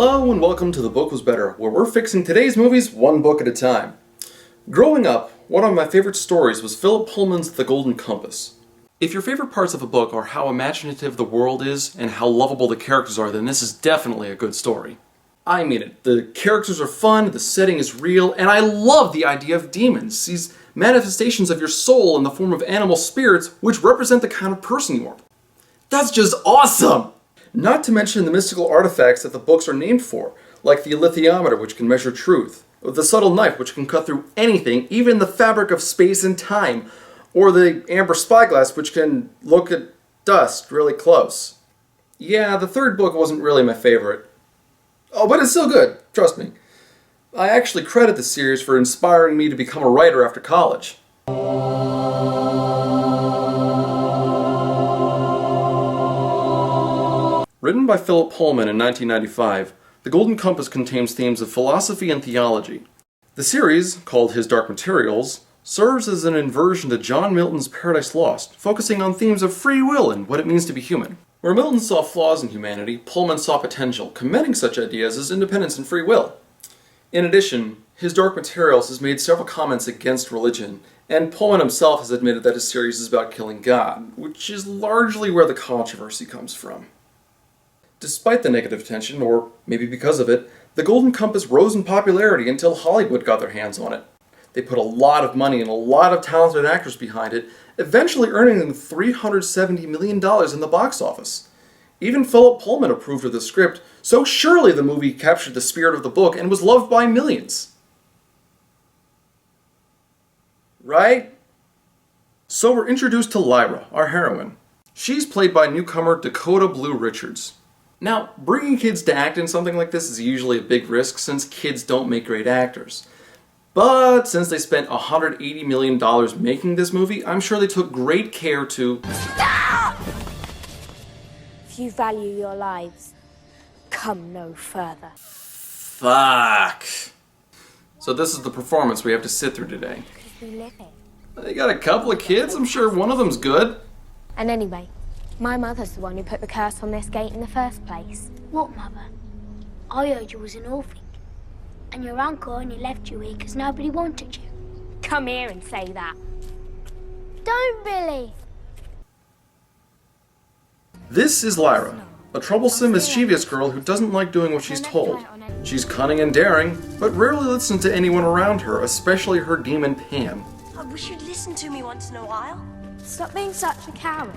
Hello and welcome to The Book Was Better, where we're fixing today's movies one book at a time. Growing up, one of my favorite stories was Philip Pullman's The Golden Compass. If your favorite parts of a book are how imaginative the world is and how lovable the characters are, then this is definitely a good story. I mean it. The characters are fun, the setting is real, and I love the idea of demons, these manifestations of your soul in the form of animal spirits which represent the kind of person you are. That's just awesome! Not to mention the mystical artifacts that the books are named for, like the alethiometer, which can measure truth, or the subtle knife, which can cut through anything, even the fabric of space and time, or the amber spyglass, which can look at dust really close. Yeah, the third book wasn't really my favorite. Oh, but it's still good, trust me. I actually credit the series for inspiring me to become a writer after college. Written by Philip Pullman in 1995, The Golden Compass contains themes of philosophy and theology. The series, called His Dark Materials, serves as an inversion to John Milton's Paradise Lost, focusing on themes of free will and what it means to be human. Where Milton saw flaws in humanity, Pullman saw potential, commending such ideas as independence and free will. In addition, His Dark Materials has made several comments against religion, and Pullman himself has admitted that his series is about killing God, which is largely where the controversy comes from. Despite the negative attention, or maybe because of it, The Golden Compass rose in popularity until Hollywood got their hands on it. They put a lot of money and a lot of talented actors behind it, eventually earning them $370 million in the box office. Even Philip Pullman approved of the script, so surely the movie captured the spirit of the book and was loved by millions. Right? So we're introduced to Lyra, our heroine. She's played by newcomer Dakota Blue Richards. Now, bringing kids to act in something like this is usually a big risk since kids don't make great actors. But since they spent $180 million making this movie, I'm sure they took great care to... Stop! If you value your lives, come no further. Fuck. So this is the performance we have to sit through today. Because we live it. They got a couple of kids, I'm sure one of them's good. And anyway, my mother's the one who put the curse on this gate in the first place. What, Mother? I heard you was an orphan. And your uncle only left you here because nobody wanted you. Come here and say that. Don't, Billy! This is Lyra, a troublesome, mischievous girl who doesn't like doing what she's told. She's cunning and daring, but rarely listens to anyone around her, especially her demon Pan. I wish you'd listen to me once in a while. Stop being such a coward.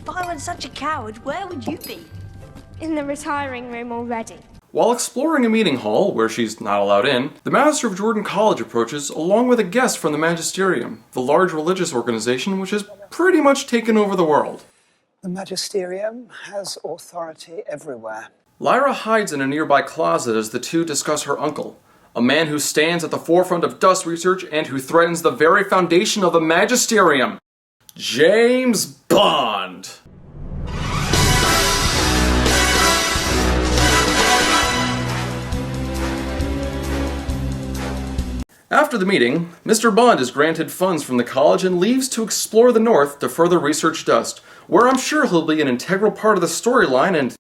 If I weren't such a coward, where would you be? In the retiring room already. While exploring a meeting hall, where she's not allowed in, the Master of Jordan College approaches along with a guest from the Magisterium, the large religious organization which has pretty much taken over the world. The Magisterium has authority everywhere. Lyra hides in a nearby closet as the two discuss her uncle, a man who stands at the forefront of dust research and who threatens the very foundation of the Magisterium, James Bond. After the meeting, Mr. Bond is granted funds from the college and leaves to explore the North to further research dust, where I'm sure he'll be an integral part of the storyline and...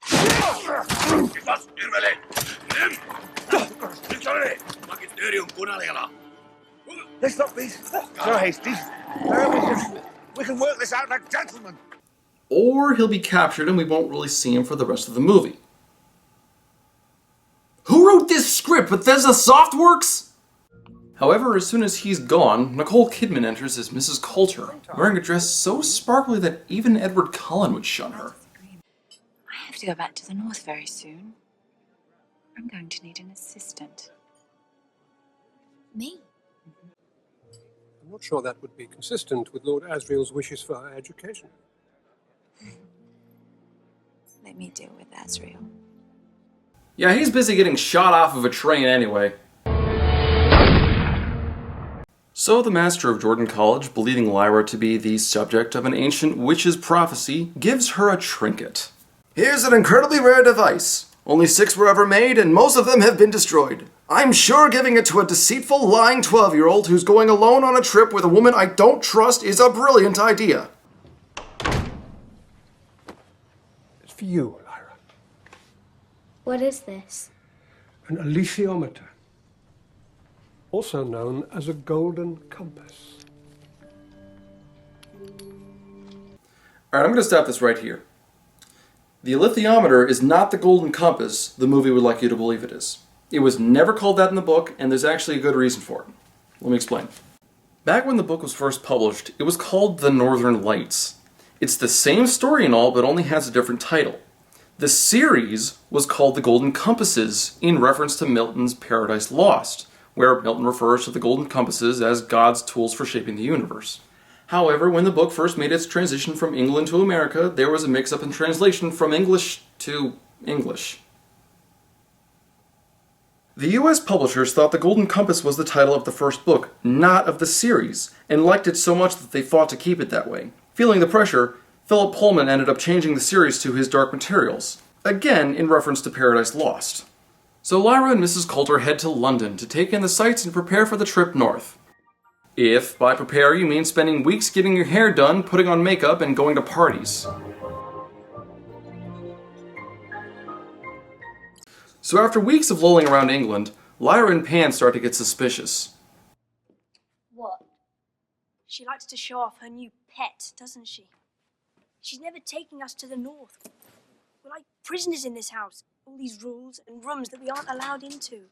Let's not be so hasty. We can work this out like gentlemen. Or he'll be captured and we won't really see him for the rest of the movie. Who wrote this script? Bethesda Softworks? However, as soon as he's gone, Nicole Kidman enters as Mrs. Coulter, wearing a dress so sparkly that even Edward Cullen would shun her. I have to go back to the north very soon. I'm going to need an assistant. Me? I'm not sure that would be consistent with Lord Asriel's wishes for her education. Let me deal with Asriel. Yeah, he's busy getting shot off of a train anyway. So the Master of Jordan College, believing Lyra to be the subject of an ancient witch's prophecy, gives her a trinket. Here's an incredibly rare device. Only 6 were ever made, and most of them have been destroyed. I'm sure giving it to a deceitful, lying 12-year-old who's going alone on a trip with a woman I don't trust is a brilliant idea. It's for you, Lyra. What is this? An alethiometer, also known as a golden compass. Alright, I'm going to stop this right here. The alethiometer is not the golden compass the movie would like you to believe it is. It was never called that in the book, and there's actually a good reason for it. Let me explain. Back when the book was first published, it was called The Northern Lights. It's the same story and all, but only has a different title. The series was called The Golden Compasses, in reference to Milton's Paradise Lost, where Milton refers to the golden compasses as God's tools for shaping the universe. However, when the book first made its transition from England to America, there was a mix-up in translation from English to English. The US publishers thought The Golden Compass was the title of the first book, not of the series, and liked it so much that they fought to keep it that way. Feeling the pressure, Philip Pullman ended up changing the series to His Dark Materials, again in reference to Paradise Lost. So Lyra and Mrs. Coulter head to London to take in the sights and prepare for the trip north. If by prepare you mean spending weeks getting your hair done, putting on makeup, and going to parties. So after weeks of lolling around England, Lyra and Pan start to get suspicious. What? She likes to show off her new pet, doesn't she? She's never taking us to the north. We're like prisoners in this house. All these rules and rooms that we aren't allowed into.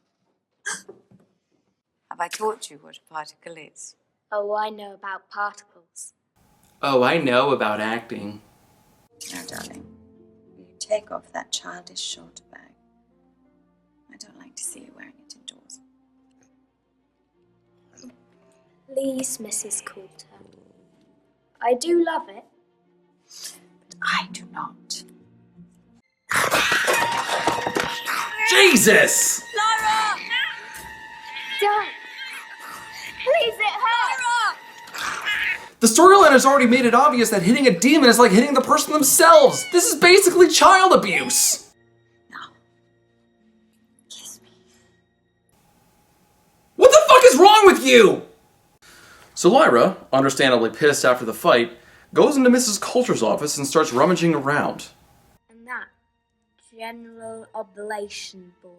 Have I taught you what a particle is? Oh, I know about particles. Oh, I know about acting. Now, darling, will you take off that childish shoulder bag? I don't like to see you wearing it indoors. Please, Mrs. Coulter. I do love it. But I do not. Jesus! Lyra! Don't! Please, it hurts! The storyline has already made it obvious that hitting a demon is like hitting the person themselves. This is basically child abuse. No. Kiss me. What the fuck is wrong with you? So Lyra, understandably pissed after the fight, goes into Mrs. Coulter's office and starts rummaging around. And that General Oblation Board.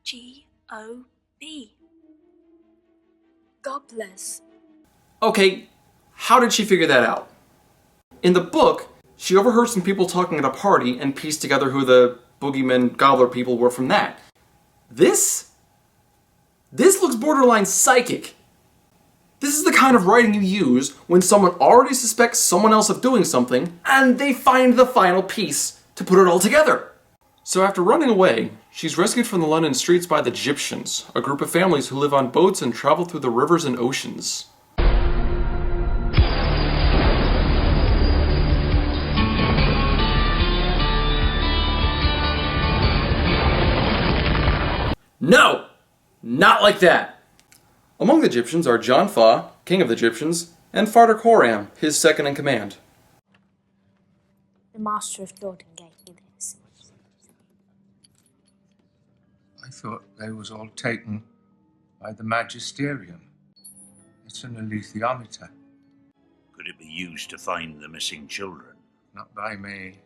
G-O-B. Gobblers. Okay, how did she figure that out? In the book, she overheard some people talking at a party and pieced together who the boogeyman gobbler people were from that. This looks borderline psychic. This is the kind of writing you use when someone already suspects someone else of doing something, and they find the final piece to put it all together. So after running away, she's rescued from the London streets by the Gyptians, a group of families who live on boats and travel through the rivers and oceans. No! Not like that! Among the Gyptians are John Fa, king of the Gyptians, and Farder Coram, his second in command. The Master of Jordan gave me this. I thought they was all taken by the Magisterium. It's an alethiometer. Could it be used to find the missing children? Not by me.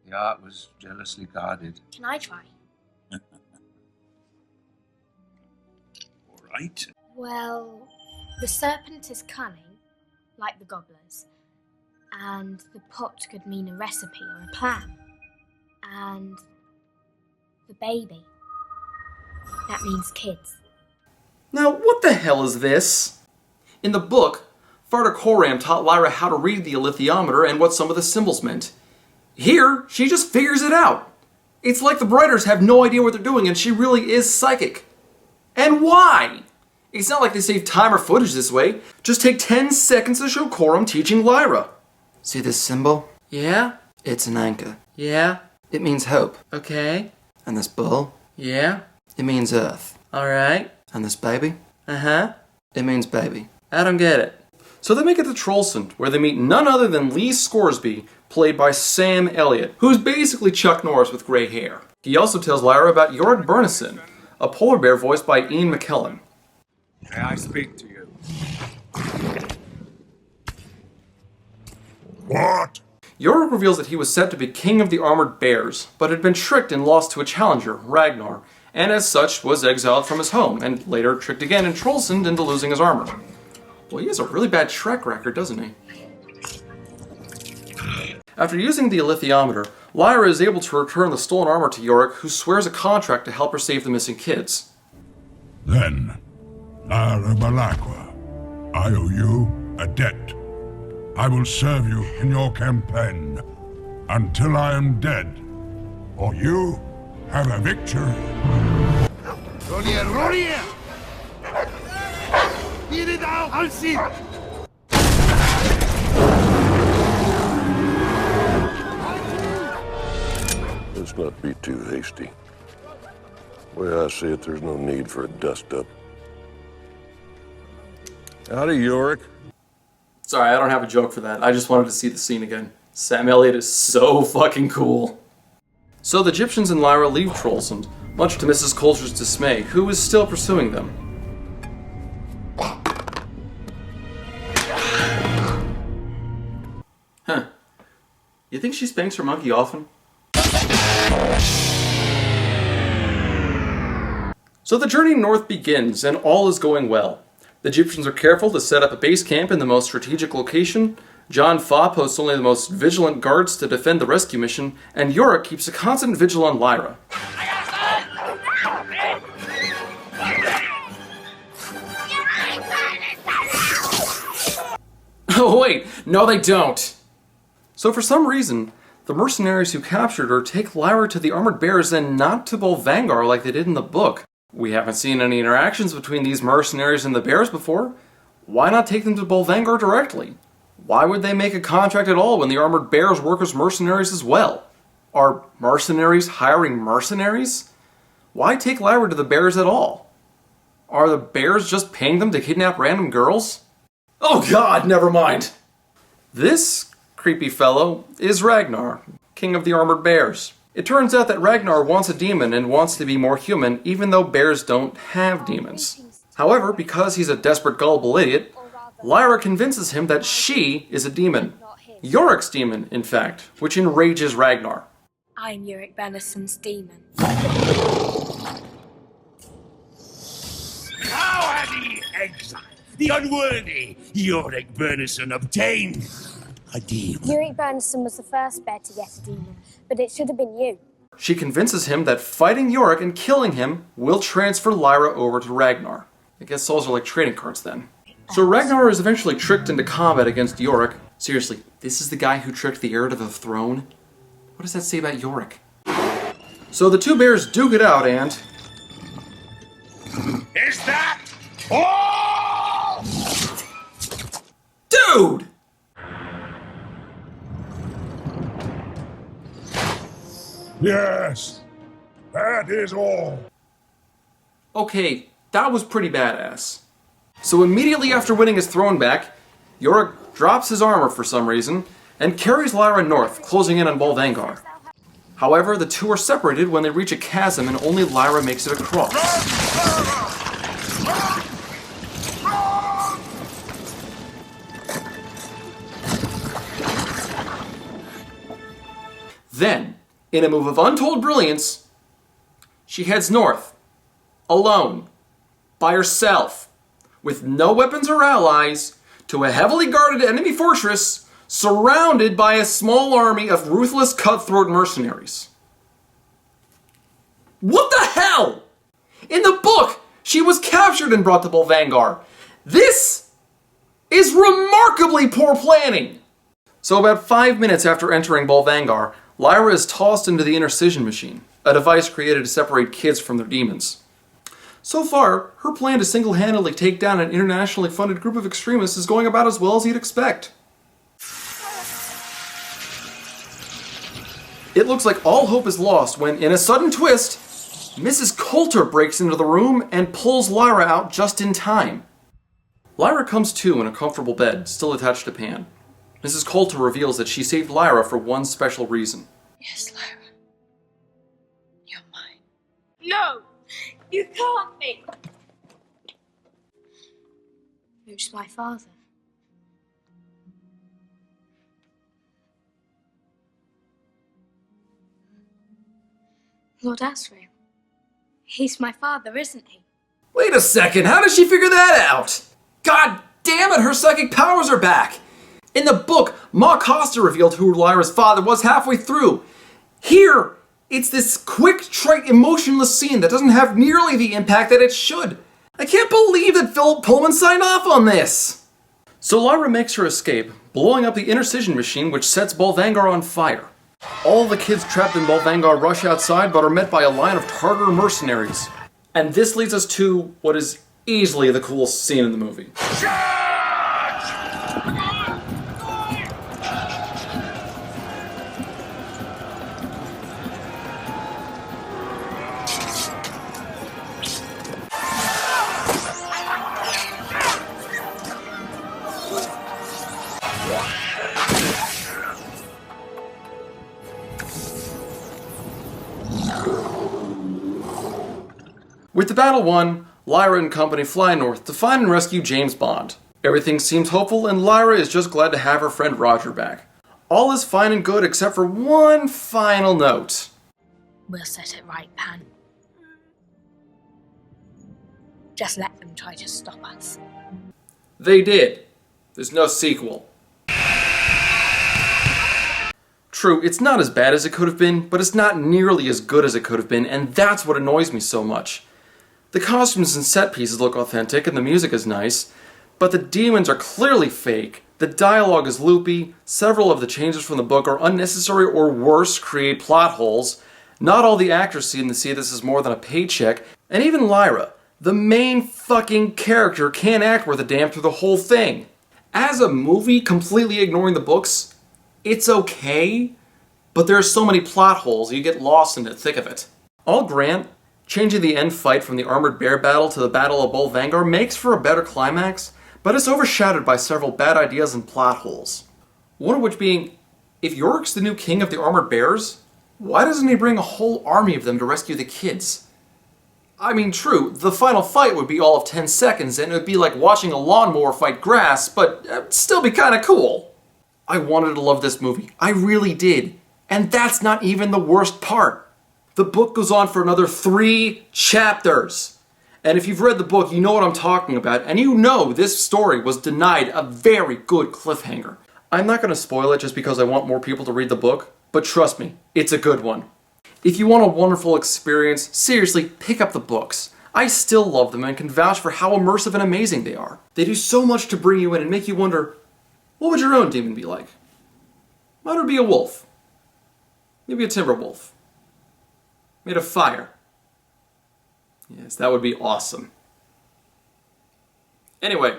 The art was jealously guarded. Can I try? All right. Well, the serpent is cunning, like the gobblers, and the pot could mean a recipe or a plan, and the baby, that means kids. Now, what the hell is this? In the book, Farder Coram taught Lyra how to read the alethiometer and what some of the symbols meant. Here, she just figures it out. It's like the writers have no idea what they're doing and she really is psychic. And why? It's not like they save time or footage this way. Just take 10 seconds to show Coram teaching Lyra. See this symbol? Yeah? It's an anchor. Yeah? It means hope. Okay. And this bull? Yeah? It means earth. Alright. And this baby? Uh-huh. It means baby. I don't get it. So they make it to Trollsund, where they meet none other than Lee Scoresby, played by Sam Elliott, who's basically Chuck Norris with grey hair. He also tells Lyra about Jorg Bernison, a polar bear voiced by Ian McKellen. May I speak to you? What? Yorick reveals that he was set to be king of the armored bears, but had been tricked and lost to a challenger, Ragnar, and as such was exiled from his home, and later tricked again and Trollsund into losing his armor. Well, he has a really bad track record, doesn't he? After using the alethiometer, Lyra is able to return the stolen armor to Yorick, who swears a contract to help her save the missing kids. Then, Lyra Balaqua, I owe you a debt. I will serve you in your campaign until I am dead, or you have a victory. Let's not be too hasty. The way I see it, there's no need for a dust-up. Howdy, Yorick. Sorry, I don't have a joke for that. I just wanted to see the scene again. Sam Elliott is so fucking cool. So the Gyptians and Lyra leave Trollsund, much to Mrs. Coulter's dismay, who is still pursuing them. Huh. You think she spanks her monkey often? So the journey north begins, and all is going well. The Gyptians are careful to set up a base camp in the most strategic location, John Fa posts only the most vigilant guards to defend the rescue mission, and Yorick keeps a constant vigil on Lyra. Oh wait, no they don't! So for some reason, the mercenaries who captured her take Lyra to the armored bears and not to Bolvangar like they did in the book. We haven't seen any interactions between these mercenaries and the bears before. Why not take them to Bolvangar directly? Why would they make a contract at all when the armored bears work as mercenaries as well? Are mercenaries hiring mercenaries? Why take Lyra to the bears at all? Are the bears just paying them to kidnap random girls? Oh god, never mind! This creepy fellow is Ragnar, king of the armored bears. It turns out that Ragnar wants a demon and wants to be more human, even though bears don't have demons. However, because he's a desperate, gullible idiot, Lyra convinces him that she is a demon. Yorick's demon, in fact, which enrages Ragnar. I'm Yorick Berneson's demon. How had the exile, the unworthy Yorick Berneson obtained a demon? Yorick Berneson was the first bear to get a demon, but it should have been you. She convinces him that fighting Yorick and killing him will transfer Lyra over to Ragnar. I guess souls are like trading cards then. So Ragnar is eventually tricked into combat against Yorick. Seriously, this is the guy who tricked the heir to the throne? What does that say about Yorick? So the two bears duke it out and... Is that all? Dude! Yes, that is all. Okay, that was pretty badass. So immediately after winning his throne back, Yorick drops his armor for some reason and carries Lyra north, closing in on Bolvangar. However, the two are separated when they reach a chasm and only Lyra makes it across. Then, in a move of untold brilliance, she heads north, alone, by herself, with no weapons or allies, to a heavily guarded enemy fortress surrounded by a small army of ruthless cutthroat mercenaries. What the hell? In the book, she was captured and brought to Bolvangar. This is remarkably poor planning. So about 5 minutes after entering Bolvangar, Lyra is tossed into the intercision machine, a device created to separate kids from their demons. So far, her plan to single-handedly take down an internationally funded group of extremists is going about as well as you'd expect. It looks like all hope is lost when, in a sudden twist, Mrs. Coulter breaks into the room and pulls Lyra out just in time. Lyra comes to in a comfortable bed, still attached to Pan. Mrs. Coulter reveals that she saved Lyra for one special reason. Yes, Lyra. You're mine. No! You can't be! Who's my father? Lord Asriel. He's my father, isn't he? Wait a second, how did she figure that out? God damn it, her psychic powers are back! In the book, Ma Costa revealed who Lyra's father was halfway through. Here, it's this quick, trite, emotionless scene that doesn't have nearly the impact that it should. I can't believe that Philip Pullman signed off on this! So Lyra makes her escape, blowing up the intercision machine which sets Bolvangar on fire. All the kids trapped in Bolvangar rush outside but are met by a line of Tartar mercenaries. And this leads us to what is easily the coolest scene in the movie. With the battle won, Lyra and company fly north to find and rescue James Bond. Everything seems hopeful and Lyra is just glad to have her friend Roger back. All is fine and good except for one final note. We'll set it right, Pan. Just let them try to stop us. They did. There's no sequel. True, it's not as bad as it could have been, but it's not nearly as good as it could have been, and that's what annoys me so much. The costumes and set pieces look authentic and the music is nice, but the demons are clearly fake, the dialogue is loopy, several of the changes from the book are unnecessary or worse, create plot holes, not all the actors seem to see this as more than a paycheck, and even Lyra, the main fucking character, can't act worth a damn through the whole thing. As a movie, completely ignoring the books, it's okay, but there are so many plot holes you get lost in the thick of it. I'll grant, changing the end fight from the Armored Bear battle to the Battle of Bolvangar makes for a better climax, but it's overshadowed by several bad ideas and plot holes. One of which being, if Yorick's the new king of the Armored Bears, why doesn't he bring a whole army of them to rescue the kids? I mean, true, the final fight would be all of 10 seconds and it would be like watching a lawnmower fight grass, but it'd still be kinda cool. I wanted to love this movie. I really did. And that's not even the worst part. The book goes on for another 3 chapters. And if you've read the book, you know what I'm talking about, and you know this story was denied a very good cliffhanger. I'm not going to spoil it just because I want more people to read the book, but trust me, it's a good one. If you want a wonderful experience, seriously, pick up the books. I still love them and can vouch for how immersive and amazing they are. They do so much to bring you in and make you wonder, what would your own demon be like? Mine would be a wolf. Maybe a timber wolf. Made of fire. Yes, that would be awesome. Anyway,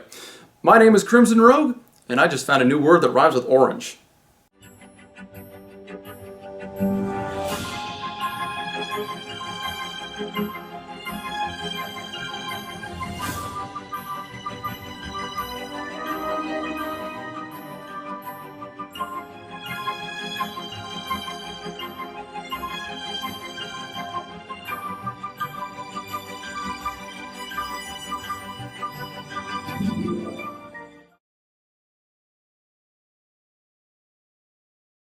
my name is Crimson Rogue, and I just found a new word that rhymes with orange.